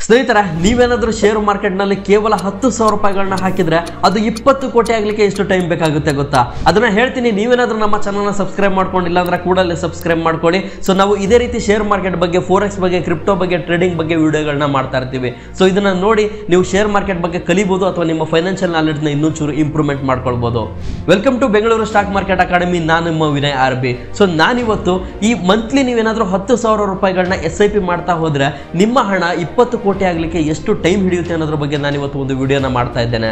ಸ್ನೇಹಿತರೆ, ನೀವೇನಾದರೂ ಶೇರ್ ಮಾರ್ಕೆಟ್ನಲ್ಲಿ ಕೇವಲ 10,000 ರೂಪಾಯಿಗಳನ್ನ ಹಾಕಿದ್ರೆ ಅದು 20 ಕೋಟಿ ಆಗಲಿಕ್ಕೆ ಎಷ್ಟು ಟೈಮ್ ಬೇಕಾಗುತ್ತೆ ಗೊತ್ತಾ? ಅದನ್ನ ಹೇಳ್ತೀನಿ. ನೀವೇನಾದರೂ ನಮ್ಮ ಚಾನಲ್ನ ಸಬ್ಸ್ಕ್ರೈಬ್ ಮಾಡ್ಕೊಂಡಿಲ್ಲ ಅಂದ್ರೆ ಕೂಡಲೇ ಸಬ್ಸ್ಕ್ರೈಬ್ ಮಾಡ್ಕೊಳ್ಳಿ. ಸೊ ನಾವು ಇದೇ ರೀತಿ ಶೇರ್ ಮಾರ್ಕೆಟ್ ಬಗ್ಗೆ, ಫೋರೆಕ್ಸ್ ಬಗ್ಗೆ, ಕ್ರಿಪ್ಟೋ ಬಗ್ಗೆ, ಟ್ರೇಡಿಂಗ್ ಬಗ್ಗೆ ವಿಡಿಯೋಗಳನ್ನ ಮಾಡ್ತಾ ಇರ್ತೀವಿ. ಸೊ ಇದನ್ನ ನೋಡಿ ನೀವು ಶೇರ್ ಮಾರ್ಕೆಟ್ ಬಗ್ಗೆ ಕಲಿಬಹುದು ಅಥವಾ ನಿಮ್ಮ ಫೈನಾನ್ಷಿಯಲ್ ನಾಲೆಡ್ಜ್ನ ಇನ್ನೂ ಚೂರು ಇಂಪ್ರೂವ್ಮೆಂಟ್ ಮಾಡ್ಕೊಳ್ಬಹುದು. Welcome to Bengaluru stock market academy. ನಾನು ನಿಮ್ಮ ವಿನಯ್ RB. ಸೊ ನಾನಿವತ್ತು ಈ ಮಂತ್ಲಿ ನೀವೇನಾದರೂ 10,000 ರೂಪಾಯಿಗಳನ್ನ SIP ಮಾಡ್ತಾ ಹೋದ್ರೆ ನಿಮ್ಮ ಹಣ 20 ಕೋಟಿ ಆಗಲಿಕ್ಕೆ ಎಷ್ಟು ಟೈಮ್ ಹಿಡಿಯುತ್ತೆ ಅನ್ನೋದ್ರ ಬಗ್ಗೆ ನಾನು ಇವತ್ತು ಒಂದು ವಿಡಿಯೋನ ಮಾಡ್ತಾ ಇದ್ದೇನೆ.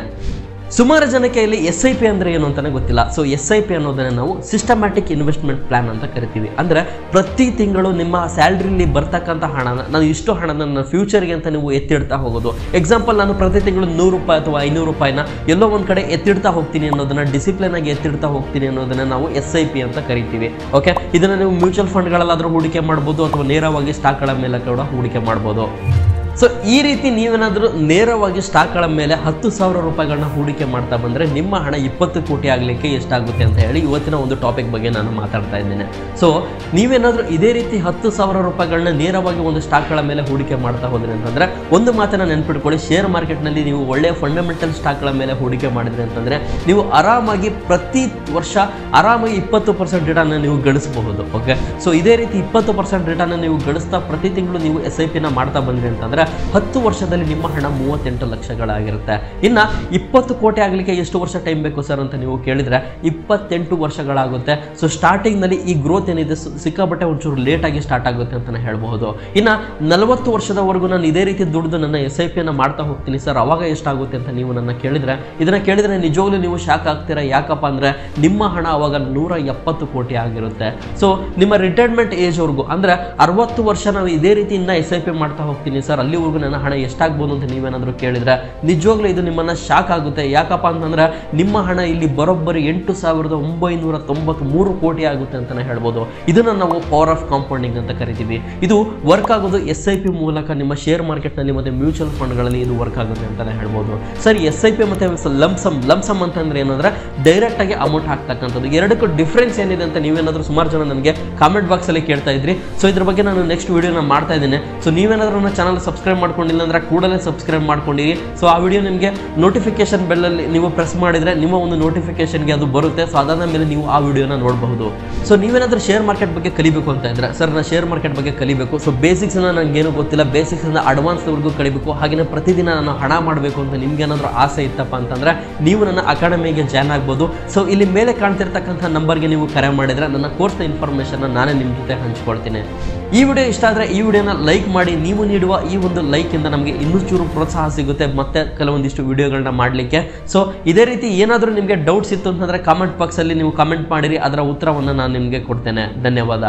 ಸುಮಾರು ಜನಕ್ಕೆ ಇಲ್ಲಿ SIP ಅಂದ್ರೆ ಏನು ಅಂತಾನೆ ಗೊತ್ತಿಲ್ಲ. ಸೊ SIP ಅನ್ನೋದನ್ನ ನಾವು ಸಿಸ್ಟಮ್ಯಾಟಿಕ್ ಇನ್ವೆಸ್ಟ್ಮೆಂಟ್ ಪ್ಲಾನ್ ಅಂತ ಕರಿತೀವಿ. ಅಂದ್ರೆ ಪ್ರತಿ ತಿಂಗಳು ನಿಮ್ಮ ಸ್ಯಾಲ್ರಿಲಿ ಬರ್ತಕ್ಕಂಥ ಹಣನ, ನಾನು ಇಷ್ಟು ಹಣನ ನನ್ನ ಫ್ಯೂಚರ್ಗೆ ಅಂತ ನೀವು ಎತ್ತಿಡ್ತಾ ಹೋಗೋದು. ಎಕ್ಸಾಂಪಲ್, ನಾನು ಪ್ರತಿ ತಿಂಗಳು 100 ರೂಪಾಯಿ ಅಥವಾ 500 ರೂಪಾಯಿನ ಎಲ್ಲೋ ಒಂದು ಕಡೆ ಎತ್ತಿಡ್ತಾ ಹೋಗ್ತೀನಿ ಅನ್ನೋದನ್ನ, ಡಿಸಿಪ್ಲಿನ್ ಆಗಿ ಎತ್ತಿಡ್ತಾ ಹೋಗ್ತೀನಿ ಅನ್ನೋದನ್ನ ನಾವು SIP ಅಂತ ಕರಿತೀವಿ. ಓಕೆ, ಇದನ್ನ ನೀವು ಮ್ಯೂಚುವಲ್ ಫಂಡ್ಗಳಲ್ಲಾದ್ರೂ ಹೂಡಿಕೆ ಮಾಡ್ಬೋದು ಅಥವಾ ನೇರವಾಗಿ ಸ್ಟಾಕ್ಗಳ ಮೇಲೆ ಕೂಡ ಹೂಡಿಕೆ ಮಾಡ್ಬೋದು. ಸೊ ಈ ರೀತಿ ನೀವೇನಾದರೂ ನೇರವಾಗಿ ಸ್ಟಾಕ್ಗಳ ಮೇಲೆ 10,000 ರೂಪಾಯಿಗಳನ್ನ ಹೂಡಿಕೆ ಮಾಡ್ತಾ ಬಂದರೆ ನಿಮ್ಮ ಹಣ 20 ಕೋಟಿ ಆಗಲಿಕ್ಕೆ ಎಷ್ಟಾಗುತ್ತೆ ಅಂತ ಹೇಳಿ ಇವತ್ತಿನ ಒಂದು ಟಾಪಿಕ್ ಬಗ್ಗೆ ನಾನು ಮಾತಾಡ್ತಾ ಇದ್ದೇನೆ. ಸೊ ನೀವೇನಾದರೂ ಇದೇ ರೀತಿ 10,000 ರೂಪಾಯಿಗಳನ್ನ ನೇರವಾಗಿ ಒಂದು ಸ್ಟಾಕ್ಗಳ ಮೇಲೆ ಹೂಡಿಕೆ ಮಾಡ್ತಾ ಹೋದ್ರಿ ಅಂತಂದರೆ ಒಂದು ಮಾತನ್ನು ನೆನ್ಪಿಟ್ಕೊಳ್ಳಿ, ಶೇರ್ ಮಾರ್ಕೆಟ್ನಲ್ಲಿ ನೀವು ಒಳ್ಳೆಯ ಫಂಡಮೆಂಟಲ್ ಸ್ಟಾಕ್ಗಳ ಮೇಲೆ ಹೂಡಿಕೆ ಮಾಡಿದ್ರಿ ಅಂತಂದರೆ ನೀವು ಆರಾಮಾಗಿ ಪ್ರತಿ ವರ್ಷ ಆರಾಮಾಗಿ 20% ರಿಟರ್ನ್ ನೀವು ಗಳಿಸಬಹುದು. ಓಕೆ, ಸೊ ಇದೇ ರೀತಿ 20% ರಿಟರ್ನ್ ನೀವು ಗಳಿಸ್ತಾ ಪ್ರತಿ ತಿಂಗಳು ನೀವು SIPನ ಮಾಡ್ತಾ ಬಂದ್ರಿ ಅಂತಂದರೆ 10 ವರ್ಷದಲ್ಲಿ ನಿಮ್ಮ ಹಣ 38 ಲಕ್ಷಗಳಾಗಿರುತ್ತೆ. ಇನ್ನು 20 ಕೋಟಿ ಆಗಲಿಕ್ಕೆ ಎಷ್ಟು ವರ್ಷ ಟೈಮ್ ಬೇಕು ಸರ್ ಅಂತ ನೀವು ಕೇಳಿದರೆ 28 ವರ್ಷಗಳಾಗುತ್ತೆ. ಸೊ ಸ್ಟಾರ್ಟಿಂಗ್ನಲ್ಲಿ ಈ ಗ್ರೋತ್ ಏನಿದೆ ಸಿಕ್ಕಾಪಟ್ಟೆ ಒಂಚೂರು ಲೇಟಾಗಿ ಸ್ಟಾರ್ಟ್ ಆಗುತ್ತೆ ಅಂತಲೇ ಹೇಳಬಹುದು. ಇನ್ನು 40 ವರ್ಷದವರೆಗೂ ನಾನು ಇದೇ ರೀತಿ ದುಡ್ದು ನನ್ನ SIPನ ಮಾಡ್ತಾ ಹೋಗ್ತೀನಿ ಸರ್, ಅವಾಗ ಎಷ್ಟಾಗುತ್ತೆ ಅಂತ ನೀವು ನನ್ನ ಕೇಳಿದರೆ, ಇದನ್ನು ಕೇಳಿದರೆ ನಿಜವಾಗ್ಲೂ ನೀವು ಶಾಕ್ ಆಗ್ತೀರಾ. ಯಾಕಪ್ಪ ಅಂದರೆ ನಿಮ್ಮ ಹಣ ಅವಾಗ 170 ಕೋಟಿ ಆಗಿರುತ್ತೆ. ಸೊ ನಿಮ್ಮ ರಿಟೈರ್ಮೆಂಟ್ ಏಜ್ವರೆಗೂ ಅಂದರೆ 60 ವರ್ಷ ನಾವು ಇದೇ ರೀತಿ ಇನ್ನು SIP ಮಾಡ್ತಾ ಹೋಗ್ತೀನಿ ಸರ್, ಅಲ್ಲಿವರೆಗೂ ನನ್ನ ಹಣ ಎಷ್ಟಾಗ್ಬೋದು ಅಂತ ನೀವೇನಾದರೂ ಕೇಳಿದರೆ ನಿಜವಾಗ್ಲೂ ಇದು ನಿಮ್ಮನ್ನು ಶಾಕ್ ಆಗುತ್ತೆ. ಯಾಕಪ್ಪ ಅಂತಂದರೆ ನಿಮ್ಮ ಹಣ ಇಲ್ಲಿ ಬರೋಬ್ಬರಿ 8,993 ಕೋಟಿ ಆಗುತ್ತೆ ಅಂತಲೇ ಹೇಳ್ಬೋದು. ಇದನ್ನು ನಾವು ಪವರ್ ಆಫ್ ಕಾಂಪೌಂಡಿಂಗ್ ಅಂತ ಕರಿತೀವಿ. ಇದು ವರ್ಕ್ ಆಗೋದು SIP ಮೂಲಕ. ನಿಮ್ಮ ಶೇರ್ ಮಾರ್ಕೆಟ್ನಲ್ಲಿ ಮತ್ತು ಮ್ಯೂಚುವಲ್ ಫಂಡ್ಗಳಲ್ಲಿ ಇದು ವರ್ಕ್ ಆಗುತ್ತೆ ಅಂತಲೇ ಹೇಳ್ಬೋದು. ಸರಿ, SIP ಮತ್ತು ಲಂಸಮ್ ಅಂತಂದ್ರೆ ಏನಂದ್ರೆ ಡೈರೆಕ್ಟ್ ಆಗಿ ಅಮೌಂಟ್ ಹಾಕ್ತಕ್ಕಂಥದ್ದು. ಎರಡಕ್ಕೂ ಡಿಫ್ರೆನ್ಸ್ ಏನಿದೆ ಅಂತ ನೀವೇನಾದರೂ ಸುಮಾರು ಜನ ನನಗೆ ಕಾಮೆಂಟ್ ಬಾಕ್ಸಲ್ಲಿ ಕೇಳ್ತಾ ಇದ್ರಿ. ಸೊ ಇದ್ರ ಬಗ್ಗೆ ನಾನು ನೆಕ್ಸ್ಟ್ ವಿಡಿಯೋನ ಮಾಡ್ತಾ ಇದ್ದೇನೆ. ಸೊ ನೀವೇನಾದರೂ ನನ್ನ ಚಾನಲ್ ಸಬ್ಸ್ಕ್ರೈಬ್ ಮಾಡ್ಕೊಂಡಿಲ್ಲ ಅಂದ್ರೆ ಕೂಡಲೇ ಸಬ್ಸ್ಕ್ರೈಬ್ ಮಾಡ್ಕೊಂಡಿರಿ. ಸೊ ಆ ವಿಡಿಯೋ ನಿಮಗೆ ನೋಟಿಫಿಕೇಶನ್ ಬೆಲ್ಲಲ್ಲಿ ನೀವು ಪ್ರೆಸ್ ಮಾಡಿದರೆ ನಿಮ್ಮ ಒಂದು ನೋಟಿಫಿಕೇಶನ್ಗೆ ಅದು ಬರುತ್ತೆ. ಸೊ ಅದಾದ ಮೇಲೆ ನೀವು ಆ ವಿಡಿಯೋನ ನೋಡಬಹುದು. ಸೊ ನೀವೇನಾದರೂ ಶೇರ್ ಮಾರ್ಕೆಟ್ ಬಗ್ಗೆ ಕಲಿಬೇಕು ಅಂತ ಇದ್ರೆ, ಸರ್ ನಾನು ಶೇರ್ ಮಾರ್ಕೆಟ್ ಬಗ್ಗೆ ಕಲಿಬೇಕು, ಸೊ ಬೇಸಿಕ್ಸ್ನ ನನಗೇನು ಗೊತ್ತಿಲ್ಲ, ಬೇಸಿಕ್ಸ್ನ ಅಡ್ವಾನ್ಸ್ವರೆಗೂ ಕಲಿಬೇಕು, ಹಾಗೆಯೇ ಪ್ರತಿದಿನ ನಾನು ಹಣ ಮಾಡಬೇಕು ಅಂತ ನಿಮ್ಗೇನಾದರೂ ಆಸೆ ಇತ್ತಪ್ಪ ಅಂತಂದರೆ ನೀವು ನನ್ನ ಅಕಾಡೆಮಿಗೆ ಜಾಯ್ನ್ ಆಗ್ಬೋದು. ಸೊ ಇಲ್ಲಿ ಮೇಲೆ ಕಾಣ್ತಿರ್ತಕ್ಕಂಥ ನಂಬರ್ಗೆ ನೀವು ಕರೆ ಮಾಡಿದರೆ ನನ್ನ ಕೋರ್ಸ್ನ ಇನ್ಫಾರ್ಮೇಷನ್ನ ನಾನೇ ನಿಮ್ಮ ಜೊತೆ ಹಂಚ್ಕೊಳ್ತೀನಿ. ಈ ವಿಡಿಯೋ ಇಷ್ಟ ಆದರೆ ಈ ವಿಡಿಯೋನ ಲೈಕ್ ಮಾಡಿ. ನೀವು ನೀಡುವ ಈ ಒಂದು ಲೈಕಿಂದ ನಮಗೆ ಇನ್ನೂ ಚೂರು ಪ್ರೋತ್ಸಾಹ ಸಿಗುತ್ತೆ ಮತ್ತೆ ಕೆಲವೊಂದಿಷ್ಟು ವಿಡಿಯೋಗಳನ್ನ ಮಾಡಲಿಕ್ಕೆ. ಸೊ ಇದೇ ರೀತಿ ಏನಾದರೂ ನಿಮಗೆ ಡೌಟ್ಸ್ ಇತ್ತು ಅಂತಂದರೆ ಕಾಮೆಂಟ್ ಬಾಕ್ಸಲ್ಲಿ ನೀವು ಕಾಮೆಂಟ್ ಮಾಡಿರಿ, ಅದರ ಉತ್ತರವನ್ನು ನಾನು ನಿಮಗೆ ಕೊಡ್ತೇನೆ. ಧನ್ಯವಾದ.